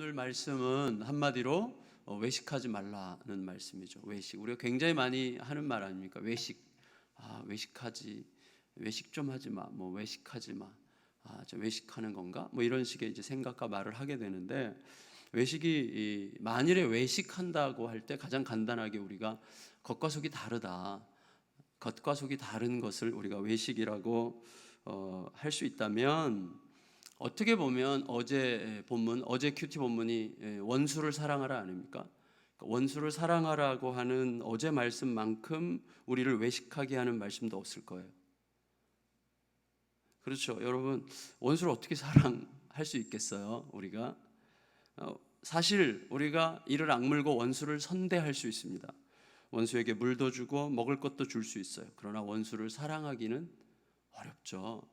오늘 말씀은 한마디로 외식하지 말라는 말씀이죠. 외식. 우리가 굉장히 많이 하는 말 아닙니까? 외식. 외식하지. 외식 좀 하지 마. 외식하지 마. 저 외식하는 건가? 이런 식의 이제 생각과 말을 하게 되는데, 외식이 만일에 외식한다고 할 때 가장 간단하게 우리가 겉과 속이 다르다. 겉과 속이 다른 것을 우리가 외식이라고 할 수 있다면, 어떻게 보면 어제 큐티 본문이 원수를 사랑하라 아닙니까? 원수를 사랑하라고 하는 어제 말씀만큼 우리를 외식하게 하는 말씀도 없을 거예요. 그렇죠, 여러분. 원수를 어떻게 사랑할 수 있겠어요? 우리가 사실 우리가 이를 악물고 원수를 선대할 수 있습니다. 원수에게 물도 주고 먹을 것도 줄 수 있어요. 그러나 원수를 사랑하기는 어렵죠.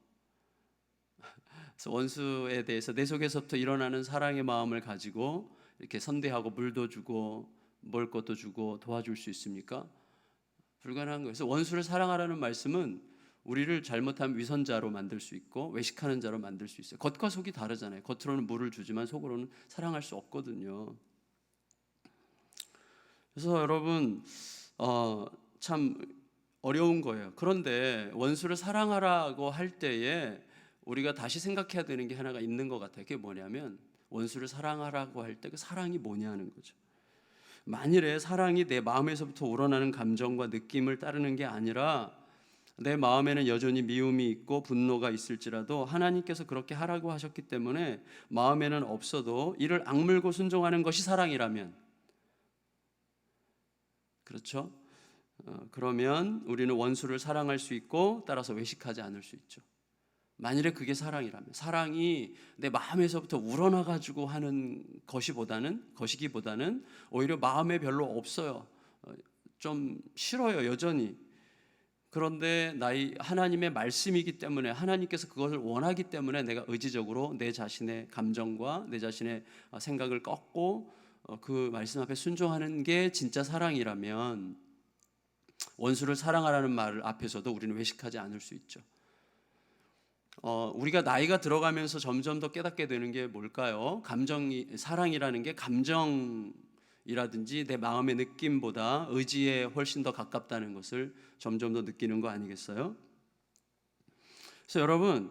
그래서 원수에 대해서 내 속에서부터 일어나는 사랑의 마음을 가지고 이렇게 선대하고 물도 주고 먹을 것도 주고 도와줄 수 있습니까? 불가능한 거예요. 그래서 원수를 사랑하라는 말씀은 우리를 잘못하면 위선자로 만들 수 있고 외식하는 자로 만들 수 있어요. 겉과 속이 다르잖아요. 겉으로는 물을 주지만 속으로는 사랑할 수 없거든요. 그래서 여러분 참 어려운 거예요. 그런데 원수를 사랑하라고 할 때에 우리가 다시 생각해야 되는 게 하나가 있는 것 같아요. 그게 뭐냐면, 원수를 사랑하라고 할 때 그 사랑이 뭐냐는 거죠. 만일에 사랑이 내 마음에서부터 우러나는 감정과 느낌을 따르는 게 아니라 내 마음에는 여전히 미움이 있고 분노가 있을지라도 하나님께서 그렇게 하라고 하셨기 때문에 마음에는 없어도 이를 악물고 순종하는 것이 사랑이라면, 그렇죠? 그러면 우리는 원수를 사랑할 수 있고 따라서 외식하지 않을 수 있죠. 만일에 그게 사랑이라면, 사랑이 내 마음에서부터 우러나가지고 하는 것이기보다는 오히려 마음에 별로 없어요. 좀 싫어요, 여전히. 그런데 하나님의 말씀이기 때문에, 하나님께서 그것을 원하기 때문에 내가 의지적으로 내 자신의 감정과 내 자신의 생각을 꺾고 그 말씀 앞에 순종하는 게 진짜 사랑이라면, 원수를 사랑하라는 말 앞에서도 우리는 외식하지 않을 수 있죠. 우리가 나이가 들어가면서 점점 더 깨닫게 되는 게 뭘까요? 사랑이라는 게 감정이라든지 내 마음의 느낌보다 의지에 훨씬 더 가깝다는 것을 점점 더 느끼는 거 아니겠어요? 그래서 여러분,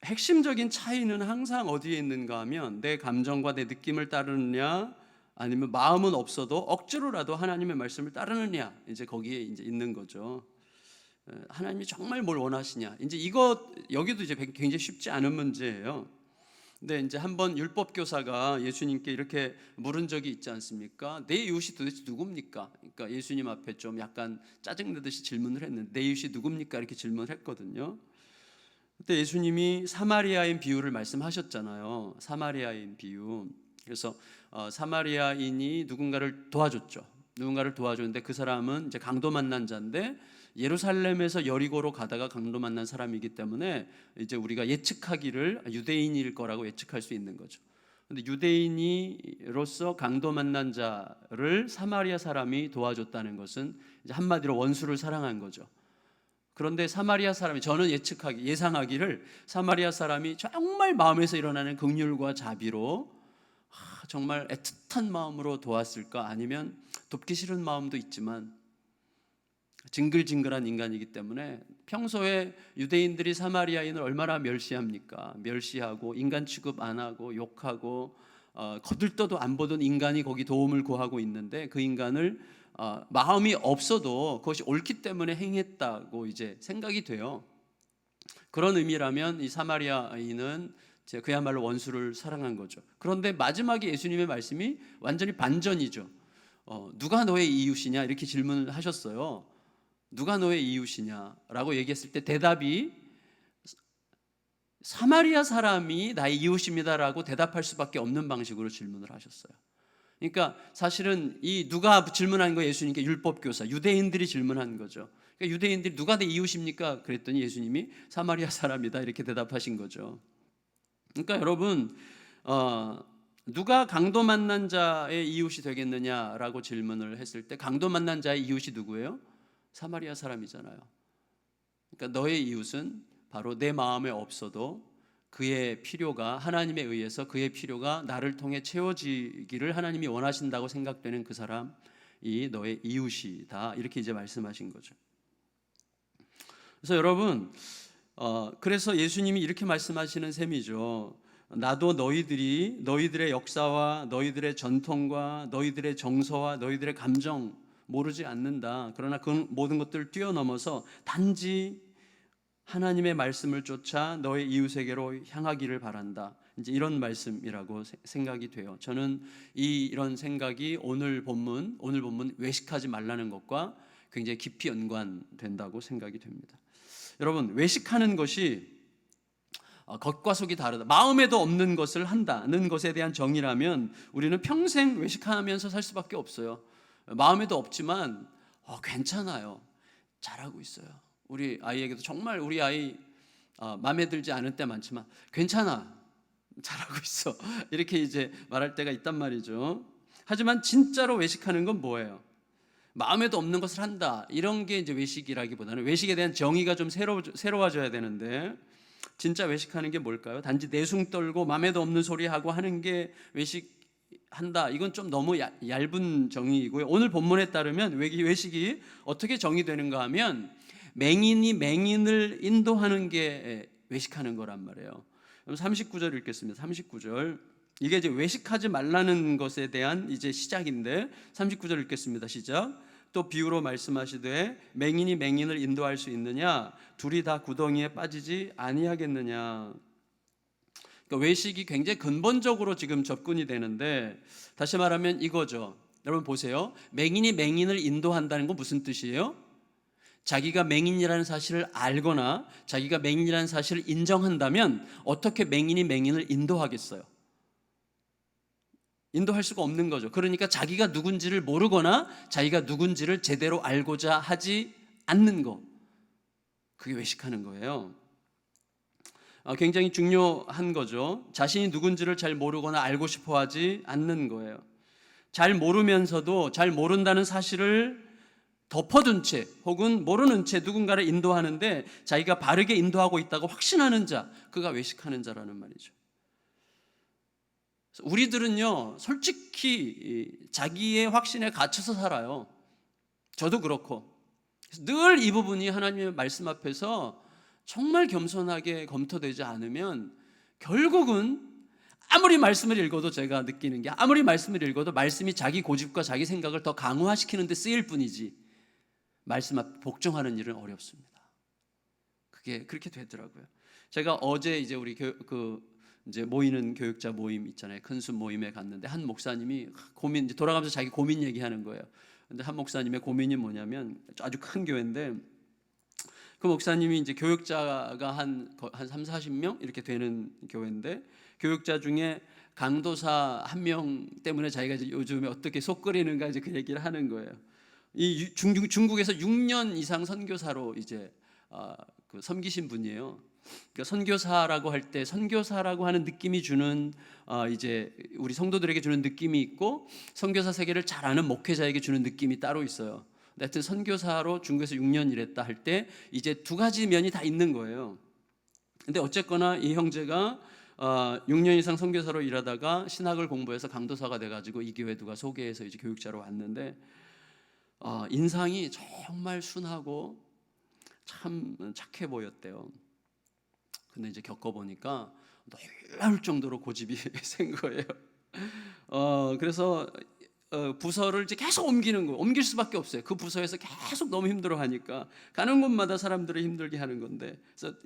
핵심적인 차이는 항상 어디에 있는가 하면, 내 감정과 내 느낌을 따르느냐, 아니면 마음은 없어도 억지로라도 하나님의 말씀을 따르느냐, 이제 거기에 이제 있는 거죠. 하나님이 정말 뭘 원하시냐, 이제 여기도 이제 굉장히 쉽지 않은 문제예요. 근데 이제 한번 율법 교사가 예수님께 이렇게 물은 적이 있지 않습니까? 내 이웃이 도대체 누굽니까? 그러니까 예수님 앞에 좀 약간 짜증내듯이 질문을 했는데, 내 이웃이 누굽니까? 이렇게 질문을 했거든요. 그때 예수님이 사마리아인 비유를 말씀하셨잖아요. 사마리아인 비유. 그래서 사마리아인이 누군가를 도와줬는데 그 사람은 이제 강도 만난 자인데, 예루살렘에서 여리고로 가다가 강도 만난 사람이기 때문에 이제 우리가 예측하기를 유대인일 거라고 예측할 수 있는 거죠. 근데 유대인으로서 강도 만난 자를 사마리아 사람이 도와줬다는 것은 이제 한마디로 원수를 사랑한 거죠. 그런데 사마리아 사람이, 저는 예상하기를 사마리아 사람이 정말 마음에서 일어나는 긍휼과 자비로 정말 애틋한 마음으로 도왔을까, 아니면 돕기 싫은 마음도 있지만 징글징글한 인간이기 때문에, 평소에 유대인들이 사마리아인을 얼마나 멸시합니까? 멸시하고 인간 취급 안 하고 욕하고 거들떠도 안 보던 인간이 거기 도움을 구하고 있는데, 그 인간을 마음이 없어도 그것이 옳기 때문에 행했다고 이제 생각이 돼요. 그런 의미라면 이 사마리아인은 그야말로 원수를 사랑한 거죠. 그런데 마지막에 예수님의 말씀이 완전히 반전이죠. 누가 너의 이웃이냐 이렇게 질문을 하셨어요. 누가 너의 이웃이냐라고 얘기했을 때 대답이 사마리아 사람이 나의 이웃입니다라고 대답할 수밖에 없는 방식으로 질문을 하셨어요. 그러니까 사실은 이 누가 질문한 거, 예수님께 율법교사 유대인들이 질문한 거죠. 그러니까 유대인들이 누가 내 이웃입니까? 그랬더니 예수님이 사마리아 사람이다 이렇게 대답하신 거죠. 그러니까 여러분, 누가 강도 만난 자의 이웃이 되겠느냐라고 질문을 했을 때, 강도 만난 자의 이웃이 누구예요? 사마리아 사람이잖아요. 그러니까 너의 이웃은 바로 내 마음에 없어도 그의 필요가 하나님에 의해서 그의 필요가 나를 통해 채워지기를 하나님이 원하신다고 생각되는 그 사람이 너의 이웃이다. 이렇게 이제 말씀하신 거죠. 그래서 여러분, 그래서 예수님이 이렇게 말씀하시는 셈이죠. 나도 너희들의 역사와 너희들의 전통과 너희들의 정서와 너희들의 감정 모르지 않는다. 그러나 그 모든 것들을 뛰어넘어서 단지 하나님의 말씀을 쫓아 너의 이웃에게로 향하기를 바란다. 이제 이런 말씀이라고 생각이 돼요. 저는 이런 생각이 오늘 본문 외식하지 말라는 것과 굉장히 깊이 연관된다고 생각이 됩니다. 여러분, 외식하는 것이 겉과 속이 다르다. 마음에도 없는 것을 한다는 것에 대한 정의라면 우리는 평생 외식하면서 살 수밖에 없어요. 마음에도 없지만 괜찮아요. 잘하고 있어요. 우리 아이에게도 정말 우리 아이 마음에 들지 않을 때 많지만 괜찮아, 잘하고 있어, 이렇게 이제 말할 때가 있단 말이죠. 하지만 진짜로 외식하는 건 뭐예요? 마음에도 없는 것을 한다, 이런 게 이제 외식이라기보다는 외식에 대한 정의가 좀 새로워져야 되는데, 진짜 외식하는 게 뭘까요? 단지 내숭 떨고 마음에도 없는 소리 하고 하는 게 외식한다, 이건 좀 너무 얇은 정의이고요. 오늘 본문에 따르면 외식이 어떻게 정의되는가 하면 맹인이 맹인을 인도하는 게 외식하는 거란 말이에요. 39절 읽겠습니다. 39절. 이게 이제 외식하지 말라는 것에 대한 이제 시작인데 39절 읽겠습니다. 시작. 또 비유로 말씀하시되 맹인이 맹인을 인도할 수 있느냐? 둘이 다 구덩이에 빠지지 아니하겠느냐? 그러니까 외식이 굉장히 근본적으로 지금 접근이 되는데, 다시 말하면 이거죠. 여러분 보세요. 맹인이 맹인을 인도한다는 건 무슨 뜻이에요? 자기가 맹인이라는 사실을 알거나 자기가 맹인이라는 사실을 인정한다면 어떻게 맹인이 맹인을 인도하겠어요? 인도할 수가 없는 거죠. 그러니까 자기가 누군지를 모르거나 자기가 누군지를 제대로 알고자 하지 않는 거, 그게 외식하는 거예요. 굉장히 중요한 거죠. 자신이 누군지를 잘 모르거나 알고 싶어 하지 않는 거예요. 잘 모르면서도 잘 모른다는 사실을 덮어둔 채 혹은 모르는 채 누군가를 인도하는데 자기가 바르게 인도하고 있다고 확신하는 자, 그가 외식하는 자라는 말이죠. 우리들은요, 솔직히 자기의 확신에 갇혀서 살아요. 저도 그렇고. 늘 이 부분이 하나님의 말씀 앞에서 정말 겸손하게 검토되지 않으면 결국은 아무리 말씀을 읽어도, 제가 느끼는 게 아무리 말씀을 읽어도 말씀이 자기 고집과 자기 생각을 더 강화시키는 데 쓰일 뿐이지 말씀 앞 복종하는 일은 어렵습니다. 그게 그렇게 되더라고요. 제가 어제 이제 우리 이제 모이는 교육자 모임 있잖아요. 큰숲 모임에 갔는데 한 목사님이 이제 돌아가면서 자기 고민 얘기하는 거예요. 근데 한 목사님의 고민이 뭐냐면, 아주 큰 교회인데 그 목사님이 이제 교육자가 한 30-40명 이렇게 되는 교회인데, 교육자 중에 강도사 한 명 때문에 자기가 이제 요즘에 어떻게 속 끓이는가 이제 그 얘기를 하는 거예요. 이 중국에서 6년 이상 선교사로 이제 그 섬기신 분이에요. 그러니까 선교사라고 할 때 선교사라고 하는 느낌이 주는 이제 우리 성도들에게 주는 느낌이 있고, 선교사 세계를 잘 아는 목회자에게 주는 느낌이 따로 있어요. 하여튼 선교사로 중국에서 6년 일했다 할 때 이제 두 가지 면이 다 있는 거예요. 근데 어쨌거나 이 형제가 6년 이상 선교사로 일하다가 신학을 공부해서 강도사가 돼가지고 이 교회 누가 소개해서 이제 교육자로 왔는데, 인상이 정말 순하고 참 착해 보였대요. 근데 이제 겪어보니까 놀라울 정도로 고집이 센 거예요. 그래서 부서를 이제 계속 옮길 수밖에 없어요. 그 부서에서 계속 너무 힘들어하니까 가는 곳마다 사람들을 힘들게 하는 건데, 그래서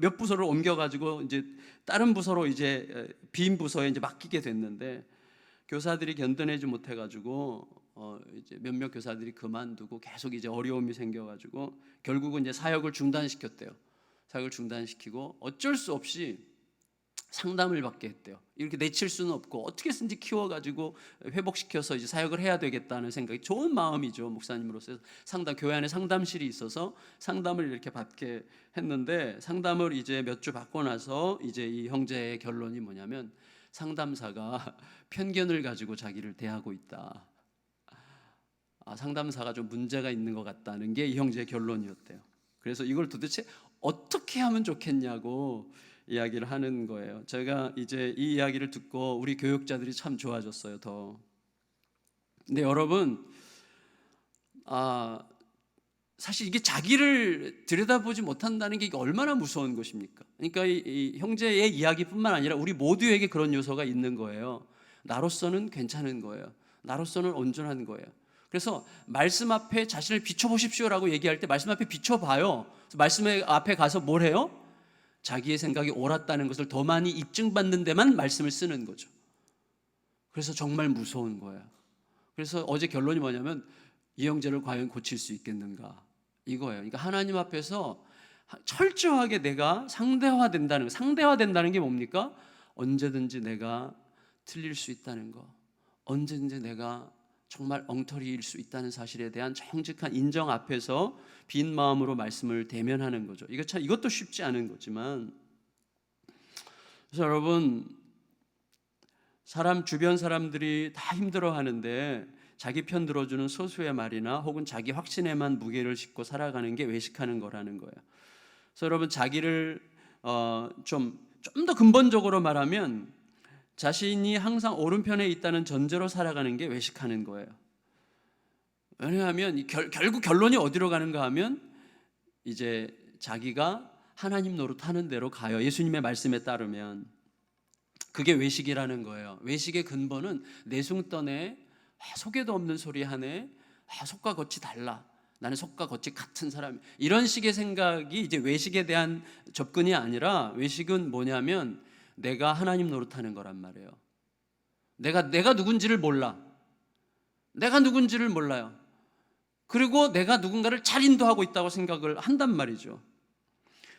몇 부서를 옮겨가지고 이제 다른 부서로 이제 빈 부서에 이제 맡기게 됐는데, 교사들이 견뎌내지 못해가지고 이제 몇몇 교사들이 그만두고 계속 이제 어려움이 생겨가지고 결국은 이제 사역을 중단시켰대요. 사역을 중단시키고 어쩔 수 없이 상담을 받게 했대요. 이렇게 내칠 수는 없고 어떻게 든지 키워가지고 회복시켜서 이제 사역을 해야 되겠다는 생각이, 좋은 마음이죠, 목사님으로서. 교회 안에 상담실이 있어서 상담을 이렇게 받게 했는데, 상담을 이제 몇 주 받고 나서 이제 이 형제의 결론이 뭐냐면, 상담사가 편견을 가지고 자기를 대하고 있다. 상담사가 좀 문제가 있는 것 같다는 게 이 형제의 결론이었대요. 그래서 이걸 도대체 어떻게 하면 좋겠냐고 이야기를 하는 거예요. 제가 이제 이 이야기를 듣고 우리 교육자들이 참 좋아졌어요, 더. 근데 여러분, 사실 이게 자기를 들여다보지 못한다는 게 이게 얼마나 무서운 것입니까? 그러니까 이 형제의 이야기뿐만 아니라 우리 모두에게 그런 요소가 있는 거예요. 나로서는 괜찮은 거예요. 나로서는 온전한 거예요. 그래서 말씀 앞에 자신을 비춰보십시오라고 얘기할 때 말씀 앞에 비춰봐요. 말씀 앞에 가서 뭘 해요? 자기의 생각이 옳았다는 것을 더 많이 입증받는 데만 말씀을 쓰는 거죠. 그래서 정말 무서운 거예요. 그래서 어제 결론이 뭐냐면 이 형제를 과연 고칠 수 있겠는가 이거예요. 그러니까 하나님 앞에서 철저하게 내가 상대화된다는 게 뭡니까? 언제든지 내가 틀릴 수 있다는 거, 언제든지 내가 정말 엉터리일 수 있다는 사실에 대한 정직한 인정 앞에서 빈 마음으로 말씀을 대면하는 거죠. 이것도 쉽지 않은 거지만, 그래서 여러분, 주변 사람들이 다 힘들어하는데 자기 편 들어주는 소수의 말이나 혹은 자기 확신에만 무게를 싣고 살아가는 게 외식하는 거라는 거예요. 그래서 여러분, 자기를 좀 더 근본적으로 말하면 자신이 항상 오른편에 있다는 전제로 살아가는 게 외식하는 거예요. 왜냐하면 결국 결론이 어디로 가는가 하면 이제 자기가 하나님 노릇하는 대로 가요. 예수님의 말씀에 따르면 그게 외식이라는 거예요. 외식의 근본은 내숭 떠네, 속에도 없는 소리 하네, 속과 겉이 달라, 나는 속과 겉이 같은 사람, 이런 식의 생각이 이제 외식에 대한 접근이 아니라, 외식은 뭐냐면 내가 하나님 노릇하는 거란 말이에요. 내가 누군지를 몰라. 내가 누군지를 몰라요. 그리고 내가 누군가를 잘 인도하고 있다고 생각을 한단 말이죠.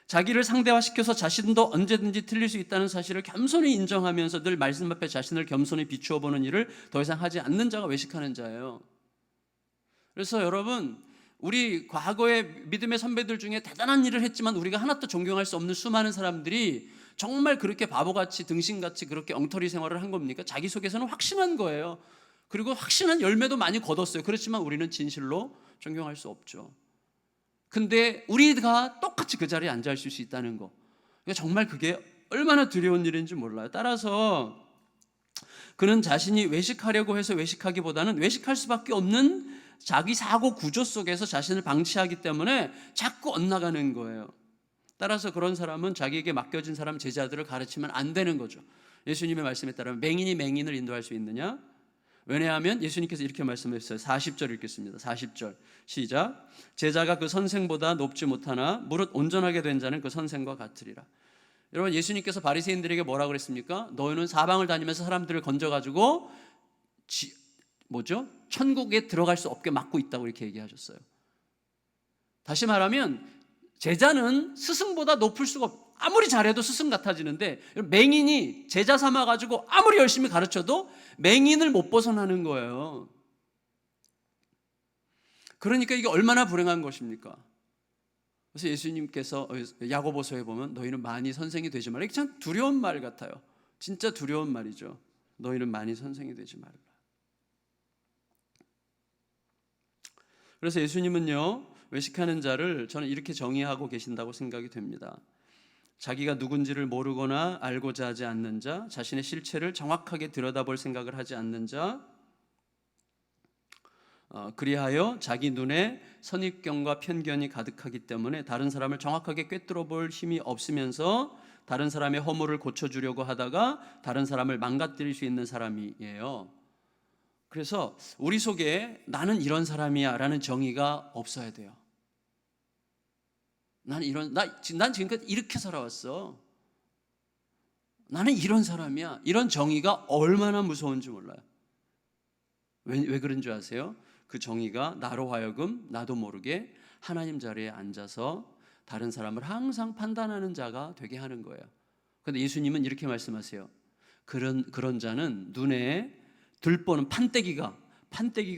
자기를 상대화시켜서 자신도 언제든지 틀릴 수 있다는 사실을 겸손히 인정하면서 늘 말씀 앞에 자신을 겸손히 비추어 보는 일을 더 이상 하지 않는 자가 외식하는 자예요. 그래서 여러분, 우리 과거의 믿음의 선배들 중에 대단한 일을 했지만 우리가 하나도 존경할 수 없는 수많은 사람들이 정말 그렇게 바보같이 등신같이 그렇게 엉터리 생활을 한 겁니까? 자기 속에서는 확신한 거예요. 그리고 확신한 열매도 많이 거뒀어요. 그렇지만 우리는 진실로 존경할 수 없죠. 근데 우리가 똑같이 그 자리에 앉아 있을 수 있다는 거, 정말 그게 얼마나 두려운 일인지 몰라요. 따라서 그는 자신이 외식하려고 해서 외식하기보다는 외식할 수밖에 없는 자기 사고 구조 속에서 자신을 방치하기 때문에 자꾸 엇나가는 거예요. 따라서 그런 사람은 자기에게 맡겨진 사람 제자들을 가르치면 안 되는 거죠. 예수님의 말씀에 따르면 맹인이 맹인을 인도할 수 있느냐? 왜냐하면 예수님께서 이렇게 말씀하셨어요. 40절 읽겠습니다. 40절 시작. 제자가 그 선생보다 높지 못하나 무릇 온전하게 된 자는 그 선생과 같으리라. 여러분, 예수님께서 바리새인들에게 뭐라고 그랬습니까? 너희는 사방을 다니면서 사람들을 건져가지고 천국에 들어갈 수 없게 막고 있다고 이렇게 얘기하셨어요. 다시 말하면 제자는 스승보다 높을 수가 없어요. 아무리 잘해도 스승 같아지는데, 맹인이 제자 삼아가지고 아무리 열심히 가르쳐도 맹인을 못 벗어나는 거예요. 그러니까 이게 얼마나 불행한 것입니까? 그래서 예수님께서 야고보서에 보면 너희는 많이 선생이 되지 말라. 이게 참 두려운 말 같아요. 진짜 두려운 말이죠. 너희는 많이 선생이 되지 말라. 그래서 예수님은요, 외식하는 자를 저는 이렇게 정의하고 계신다고 생각이 됩니다. 자기가 누군지를 모르거나 알고자 하지 않는 자, 자신의 실체를 정확하게 들여다볼 생각을 하지 않는 자, 그리하여 자기 눈에 선입견과 편견이 가득하기 때문에 다른 사람을 정확하게 꿰뚫어 볼 힘이 없으면서 다른 사람의 허물을 고쳐주려고 하다가 다른 사람을 망가뜨릴 수 있는 사람이에요. 그래서 우리 속에 나는 이런 사람이야 라는 정의가 없어야 돼요. 난 지금까지 이렇게 살아왔어. 나는 이런 사람이야. 이런 정의가 얼마나 무서운지 몰라요. 왜 그런 줄 아세요? 그 정의가 나로 하여금 나도 모르게 하나님 자리에 앉아서 다른 사람을 항상 판단하는 자가 되게 하는 거예요. 그런데 예수님은 이렇게 말씀하세요. 그런 자는 눈에 들보는 판때기가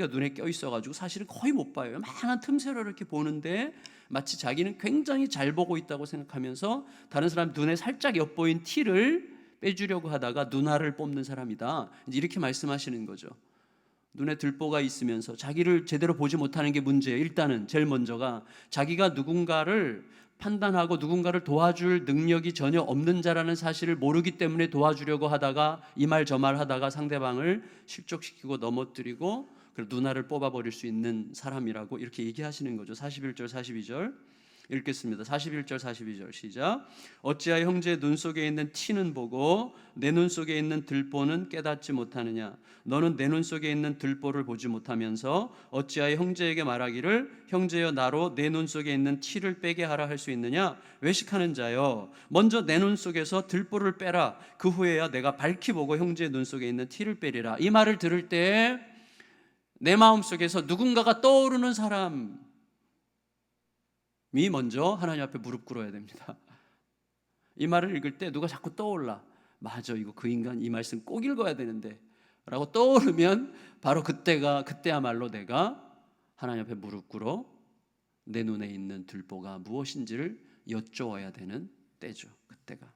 눈에 껴 있어가지고 사실은 거의 못 봐요. 많은 틈새로 이렇게 보는데 마치 자기는 굉장히 잘 보고 있다고 생각하면서 다른 사람 눈에 살짝 엿보인 티를 빼주려고 하다가 눈알을 뽑는 사람이다. 이렇게 말씀하시는 거죠. 눈에 들보가 있으면서 자기를 제대로 보지 못하는 게 문제예요. 일단은 제일 먼저가 자기가 누군가를 판단하고 누군가를 도와줄 능력이 전혀 없는 자라는 사실을 모르기 때문에 도와주려고 하다가 이 말 저 말 하다가 상대방을 실족시키고 넘어뜨리고 그리고 누나를 뽑아버릴 수 있는 사람이라고 이렇게 얘기하시는 거죠. 41절 42절 읽겠습니다. 41절 42절 시작. 어찌하여 형제의 눈 속에 있는 티는 보고 내 눈 속에 있는 들보는 깨닫지 못하느냐. 너는 내 눈 속에 있는 들보를 보지 못하면서 어찌하여 형제에게 말하기를 형제여 나로 내 눈 속에 있는 티를 빼게 하라 할 수 있느냐. 외식하는 자여 먼저 내 눈 속에서 들보를 빼라. 그 후에야 내가 밝히 보고 형제의 눈 속에 있는 티를 빼리라. 이 말을 들을 때 내 마음속에서 누군가가 떠오르는 사람이 먼저 하나님 앞에 무릎 꿇어야 됩니다. 이 말을 읽을 때 누가 자꾸 떠올라. 맞아, 이거 그 인간 이 말씀 꼭 읽어야 되는데 라고 떠오르면 바로 그때야말로 내가 하나님 앞에 무릎 꿇어 내 눈에 있는 들보가 무엇인지를 여쭈어야 되는 때죠. 그때가.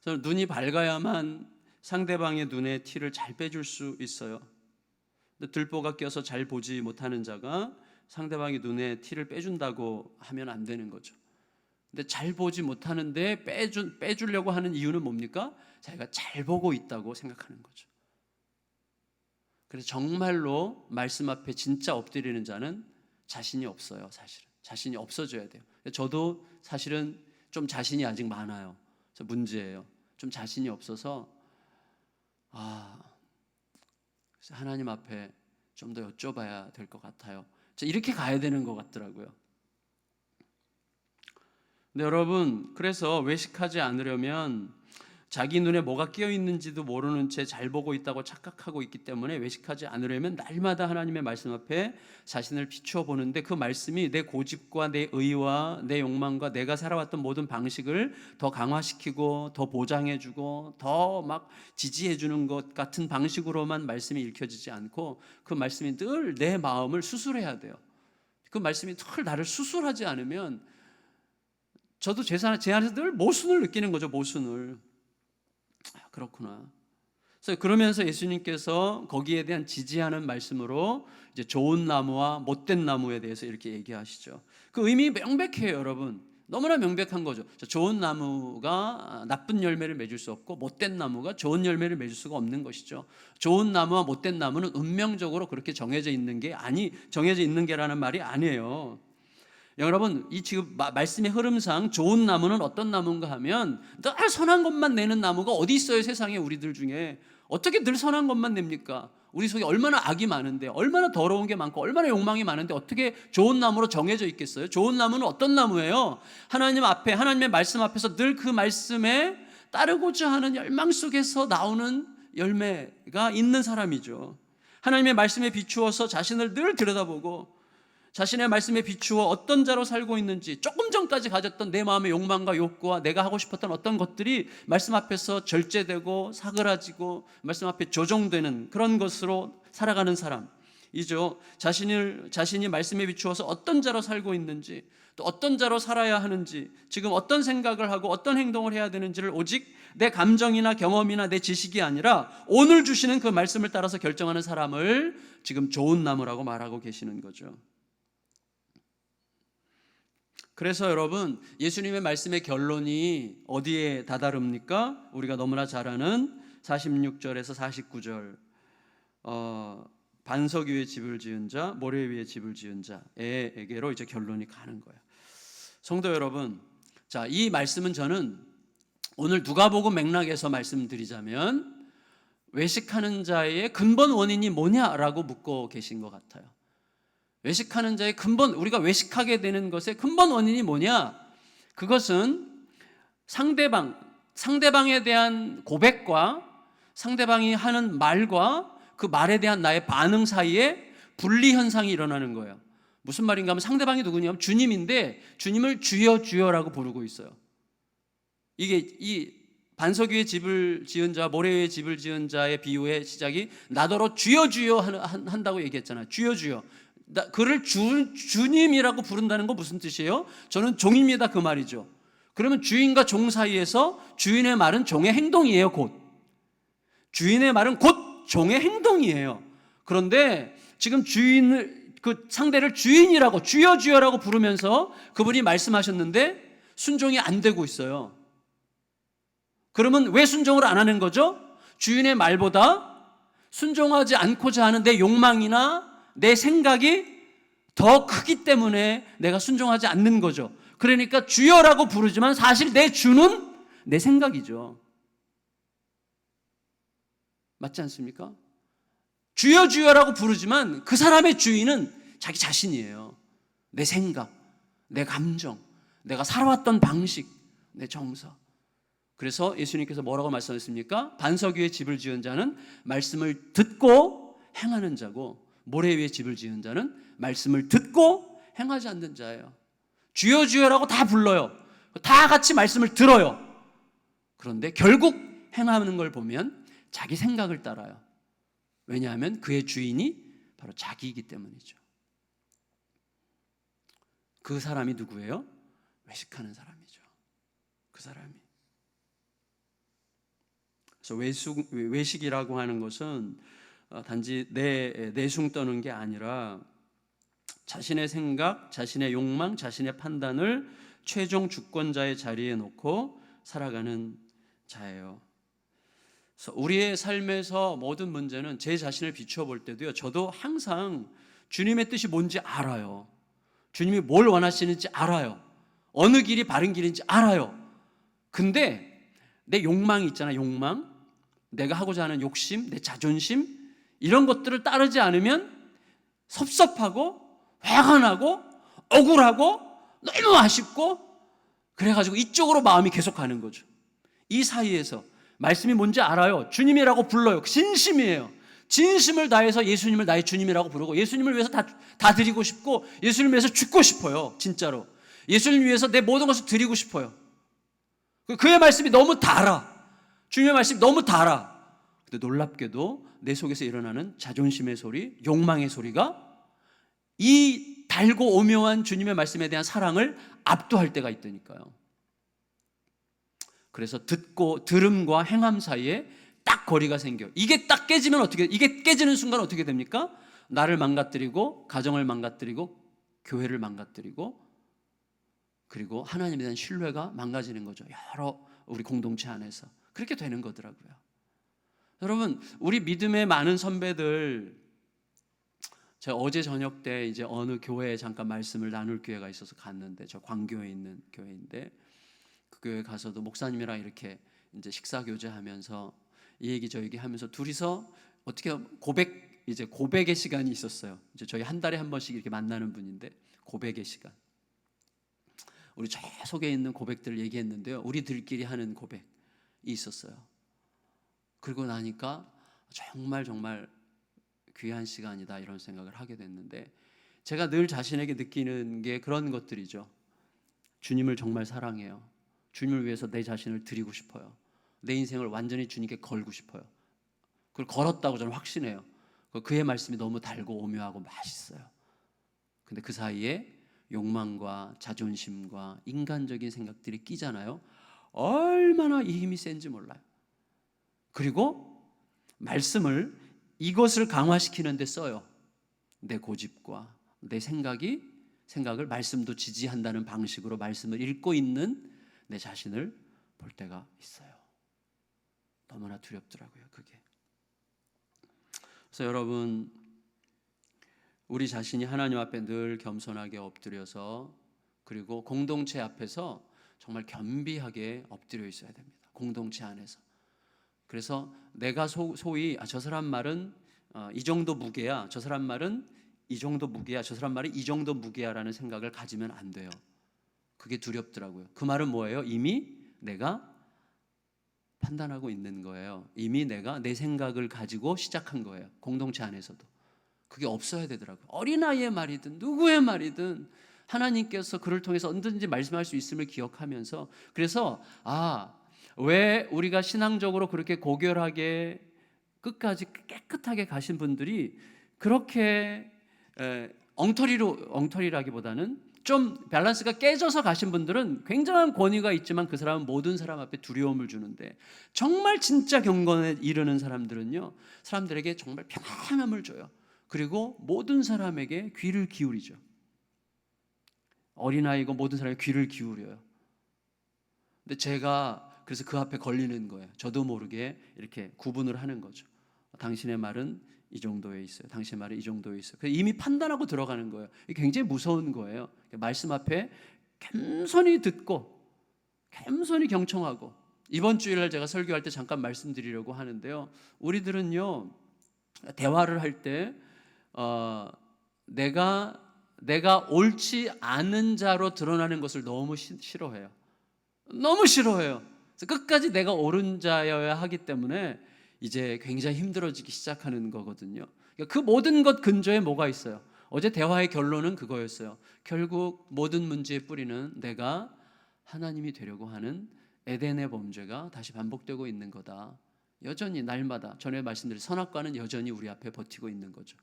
저는 눈이 밝아야만 상대방의 눈에 티를 잘 빼줄 수 있어요. 근데 들보가 껴서 잘 보지 못하는 자가 상대방의 눈에 티를 빼준다고 하면 안 되는 거죠. 근데 잘 보지 못하는데 빼주려고 하는 이유는 뭡니까? 자기가 잘 보고 있다고 생각하는 거죠. 그래서 정말로 말씀 앞에 진짜 엎드리는 자는 자신이 없어요. 사실은 자신이 없어져야 돼요. 저도 사실은 좀 자신이 아직 많아요. 그래서 문제예요. 좀 자신이 없어서 그래서 하나님 앞에 좀 더 여쭤봐야 될 것 같아요. 이렇게 가야 되는 것 같더라고요. 근데 여러분, 그래서 외식하지 않으려면 자기 눈에 뭐가 끼어 있는지도 모르는 채 잘 보고 있다고 착각하고 있기 때문에 외식하지 않으려면 날마다 하나님의 말씀 앞에 자신을 비추어 보는데 그 말씀이 내 고집과 내 의와 내 욕망과 내가 살아왔던 모든 방식을 더 강화시키고 더 보장해주고 더 막 지지해주는 것 같은 방식으로만 말씀이 읽혀지지 않고 그 말씀이 늘 내 마음을 수술해야 돼요. 그 말씀이 늘 나를 수술하지 않으면 저도 제 안에서 늘 모순을 느끼는 거죠. 모순을. 그렇구나. 그래서 그러면서 예수님께서 거기에 대한 지지하는 말씀으로 이제 좋은 나무와 못된 나무에 대해서 이렇게 얘기하시죠. 그 의미 명백해요, 여러분. 너무나 명백한 거죠. 좋은 나무가 나쁜 열매를 맺을 수 없고 못된 나무가 좋은 열매를 맺을 수가 없는 것이죠. 좋은 나무와 못된 나무는 운명적으로 그렇게 정해져 있는 게라는 말이 아니에요. 여러분, 이 지금 말씀의 흐름상 좋은 나무는 어떤 나무인가 하면 늘 선한 것만 내는 나무가 어디 있어요? 세상에 우리들 중에 어떻게 늘 선한 것만 냅니까? 우리 속에 얼마나 악이 많은데, 얼마나 더러운 게 많고, 얼마나 욕망이 많은데 어떻게 좋은 나무로 정해져 있겠어요? 좋은 나무는 어떤 나무예요? 하나님 앞에, 하나님의 말씀 앞에서 늘 그 말씀에 따르고자 하는 열망 속에서 나오는 열매가 있는 사람이죠. 하나님의 말씀에 비추어서 자신을 늘 들여다보고 자신의 말씀에 비추어 어떤 자로 살고 있는지, 조금 전까지 가졌던 내 마음의 욕망과 욕구와 내가 하고 싶었던 어떤 것들이 말씀 앞에서 절제되고 사그라지고 말씀 앞에 조정되는 그런 것으로 살아가는 사람이죠. 자신이 말씀에 비추어서 어떤 자로 살고 있는지, 또 어떤 자로 살아야 하는지, 지금 어떤 생각을 하고 어떤 행동을 해야 되는지를 오직 내 감정이나 경험이나 내 지식이 아니라 오늘 주시는 그 말씀을 따라서 결정하는 사람을 지금 좋은 나무라고 말하고 계시는 거죠. 그래서 여러분, 예수님의 말씀의 결론이 어디에 다다릅니까? 우리가 너무나 잘 아는 46절에서 49절 반석 위에 집을 지은 자, 모래 위에 집을 지은 자에게로 이제 결론이 가는 거예요. 성도 여러분, 자, 이 말씀은 저는 오늘 누가복음 맥락에서 말씀드리자면 외식하는 자의 근본 원인이 뭐냐라고 묻고 계신 것 같아요. 외식하는 자의 근본, 우리가 외식하게 되는 것의 근본 원인이 뭐냐? 그것은 상대방에 대한 고백과 상대방이 하는 말과 그 말에 대한 나의 반응 사이에 분리 현상이 일어나는 거예요. 무슨 말인가 하면 상대방이 누구냐면 주님인데 주님을 주여 주여라고 부르고 있어요. 이게 이 반석 위에 집을 지은 자, 모래 위에 집을 지은 자의 비유의 시작이 나더러 주여 주여 한다고 얘기했잖아요. 주여 주여. 그를 주님이라고 부른다는 건 무슨 뜻이에요? 저는 종입니다, 그 말이죠. 그러면 주인과 종 사이에서 주인의 말은 종의 행동이에요. 곧 주인의 말은 곧 종의 행동이에요. 그런데 지금 그 상대를 주인이라고 주여 주여라고 부르면서 그분이 말씀하셨는데 순종이 안 되고 있어요. 그러면 왜 순종을 안 하는 거죠? 주인의 말보다 순종하지 않고자 하는 내 욕망이나 내 생각이 더 크기 때문에 내가 순종하지 않는 거죠. 그러니까 주여라고 부르지만 사실 내 주는 내 생각이죠. 맞지 않습니까? 주여 주여라고 부르지만 그 사람의 주인은 자기 자신이에요. 내 생각, 내 감정, 내가 살아왔던 방식, 내 정서. 그래서 예수님께서 뭐라고 말씀하셨습니까? 반석 위에 집을 지은 자는 말씀을 듣고 행하는 자고 모래 위에 집을 지은 자는 말씀을 듣고 행하지 않는 자예요. 주여 주여라고 다 불러요. 다 같이 말씀을 들어요. 그런데 결국 행하는 걸 보면 자기 생각을 따라요. 왜냐하면 그의 주인이 바로 자기이기 때문이죠. 그 사람이 누구예요? 외식하는 사람이죠. 그 사람이. 그래서 외식이라고 하는 것은 단지 내숭 떠는 게 아니라 자신의 생각, 자신의 욕망, 자신의 판단을 최종 주권자의 자리에 놓고 살아가는 자예요. 그래서 우리의 삶에서 모든 문제는 제 자신을 비추어 볼 때도요, 저도 항상 주님의 뜻이 뭔지 알아요. 주님이 뭘 원하시는지 알아요. 어느 길이 바른 길인지 알아요. 근데 내 욕망이 있잖아요. 욕망, 내가 하고자 하는 욕심, 내 자존심, 이런 것들을 따르지 않으면 섭섭하고 화가 나고 억울하고 너무 아쉽고, 그래가지고 이쪽으로 마음이 계속 가는 거죠. 이 사이에서 말씀이 뭔지 알아요. 주님이라고 불러요. 진심이에요. 진심을 다해서 예수님을 나의 주님이라고 부르고 예수님을 위해서 다 드리고 싶고 예수님을 위해서 죽고 싶어요. 진짜로 예수님을 위해서 내 모든 것을 드리고 싶어요. 그의 말씀이 너무 달아. 주님의 말씀이 너무 달아. 근데 놀랍게도 내 속에서 일어나는 자존심의 소리, 욕망의 소리가 이 달고 오묘한 주님의 말씀에 대한 사랑을 압도할 때가 있다니까요. 그래서 들음과 행함 사이에 딱 거리가 생겨요. 이게 딱 깨지면 이게 깨지는 순간 어떻게 됩니까? 나를 망가뜨리고 가정을 망가뜨리고 교회를 망가뜨리고 그리고 하나님에 대한 신뢰가 망가지는 거죠. 여러 우리 공동체 안에서 그렇게 되는 거더라고요. 여러분, 우리 믿음의 많은 선배들, 제가 어제 저녁 때 이제 어느 교회에 잠깐 말씀을 나눌 기회가 있어서 갔는데, 저 광교에 있는 교회인데 그 교회 가서도 목사님이랑 이렇게 이제 식사 교제하면서 이 얘기 저 얘기 하면서 둘이서 어떻게 고백의 시간이 있었어요. 이제 저희 한 달에 한 번씩 이렇게 만나는 분인데 고백의 시간. 우리 저 속에 있는 고백들을 얘기했는데요. 우리들끼리 하는 고백이 있었어요. 그러고 나니까 정말 귀한 시간이다 이런 생각을 하게 됐는데, 제가 늘 자신에게 느끼는 게 그런 것들이죠. 주님을 정말 사랑해요. 주님을 위해서 내 자신을 드리고 싶어요. 내 인생을 완전히 주님께 걸고 싶어요. 그걸 걸었다고 저는 확신해요. 그의 말씀이 너무 달고 오묘하고 맛있어요. 근데 그 사이에 욕망과 자존심과 인간적인 생각들이 끼잖아요. 얼마나 이 힘이 센지 몰라요. 그리고 말씀을 이것을 강화시키는 데 써요. 내 고집과 내 생각을 말씀도 지지한다는 방식으로 말씀을 읽고 있는 내 자신을 볼 때가 있어요. 너무나 두렵더라고요, 그게. 그래서 여러분, 우리 자신이 하나님 앞에 늘 겸손하게 엎드려서, 그리고 공동체 앞에서 정말 겸비하게 엎드려 있어야 됩니다. 공동체 안에서. 그래서 내가 소위 저 사람 말은 이 정도 무게야, 저 사람 말은 이 정도 무게야, 저 사람 말은 이 정도 무게야라는 생각을 가지면 안 돼요. 그게 두렵더라고요. 그 말은 뭐예요? 이미 내가 판단하고 있는 거예요. 이미 내가 내 생각을 가지고 시작한 거예요. 공동체 안에서도. 그게 없어야 되더라고요. 어린아이의 말이든 누구의 말이든 하나님께서 그를 통해서 언제든지 말씀할 수 있음을 기억하면서, 그래서 왜 우리가 신앙적으로 그렇게 고결하게 끝까지 깨끗하게 가신 분들이 그렇게 엉터리라기보다는 좀 밸런스가 깨져서 가신 분들은 굉장한 권위가 있지만 그 사람은 모든 사람 앞에 두려움을 주는데, 정말 진짜 경건에 이르는 사람들은요, 사람들에게 정말 평안함을 줘요. 그리고 모든 사람에게 귀를 기울이죠. 어린아이고 모든 사람에게 귀를 기울여요. 근데 제가 그래서 그 앞에 걸리는 거예요. 저도 모르게 이렇게 구분을 하는 거죠. 당신의 말은 이 정도에 있어요. 당신의 말은 이 정도에 있어요. 이미 판단하고 들어가는 거예요. 이게 굉장히 무서운 거예요. 말씀 앞에 겸손히 듣고 겸손히 경청하고, 이번 주일날 제가 설교할 때 잠깐 말씀드리려고 하는데요. 우리들은요, 대화를 할 때 내가 옳지 않은 자로 드러나는 것을 너무 싫어해요. 너무 싫어해요. 그래서 끝까지 내가 옳은 자여야 하기 때문에 이제 굉장히 힘들어지기 시작하는 거거든요. 그러니까 그 모든 것 근저에 뭐가 있어요? 어제 대화의 결론은 그거였어요. 결국 모든 문제의 뿌리는 내가 하나님이 되려고 하는 에덴의 범죄가 다시 반복되고 있는 거다. 여전히 날마다 전에 말씀드린 선악과는 여전히 우리 앞에 버티고 있는 거죠.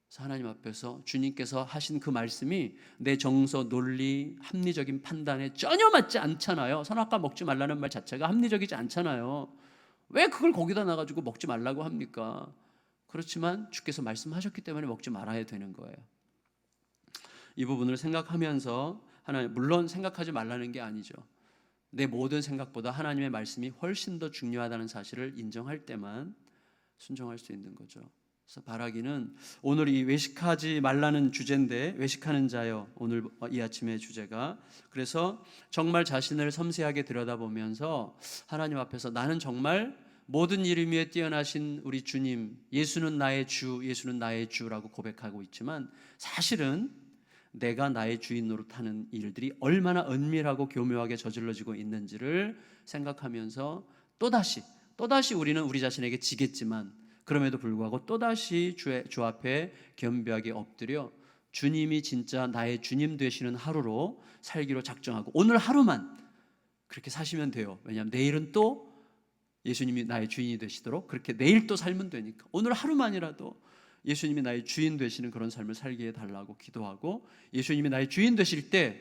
그래서 하나님 앞에서 주님께서 하신 그 말씀이 내 정서, 논리, 합리적인 판단에 전혀 맞지 않잖아요. 선악과 먹지 말라는 말 자체가 합리적이지 않잖아요. 왜 그걸 거기다 놔가지고 먹지 말라고 합니까? 그렇지만 주께서 말씀하셨기 때문에 먹지 말아야 되는 거예요. 이 부분을 생각하면서 하나님, 물론 생각하지 말라는 게 아니죠. 내 모든 생각보다 하나님의 말씀이 훨씬 더 중요하다는 사실을 인정할 때만 순종할 수 있는 거죠. 그래서 바라기는 오늘 이 외식하지 말라는 주제인데, 외식하는 자여, 오늘 이 아침의 주제가. 그래서 정말 자신을 섬세하게 들여다보면서 하나님 앞에서 나는 정말 모든 이름 위에 뛰어나신 우리 주님, 예수는 나의 주, 예수는 나의 주라고 고백하고 있지만, 사실은 내가 나의 주인 노릇하는 일들이 얼마나 은밀하고 교묘하게 저질러지고 있는지를 생각하면서 또다시 우리는 우리 자신에게 지겠지만, 그럼에도 불구하고 또다시 주 앞에 겸비하게 엎드려 주님이 진짜 나의 주님 되시는 하루로 살기로 작정하고, 오늘 하루만 그렇게 사시면 돼요. 왜냐하면 내일은 또 예수님이 나의 주인이 되시도록 그렇게 내일 또 살면 되니까, 오늘 하루만이라도 예수님이 나의 주인 되시는 그런 삶을 살게 해달라고 기도하고, 예수님이 나의 주인 되실 때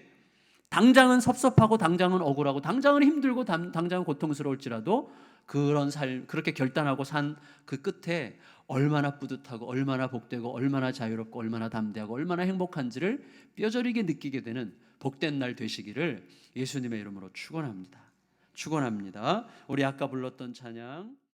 당장은 섭섭하고 당장은 억울하고 당장은 힘들고 당장은 고통스러울지라도 그런 삶, 그렇게 결단하고 산 그 끝에 얼마나 뿌듯하고 얼마나 복되고 얼마나 자유롭고 얼마나 담대하고 얼마나 행복한지를 뼈저리게 느끼게 되는 복된 날 되시기를 예수님의 이름으로 축원합니다. 우리 아까 불렀던 찬양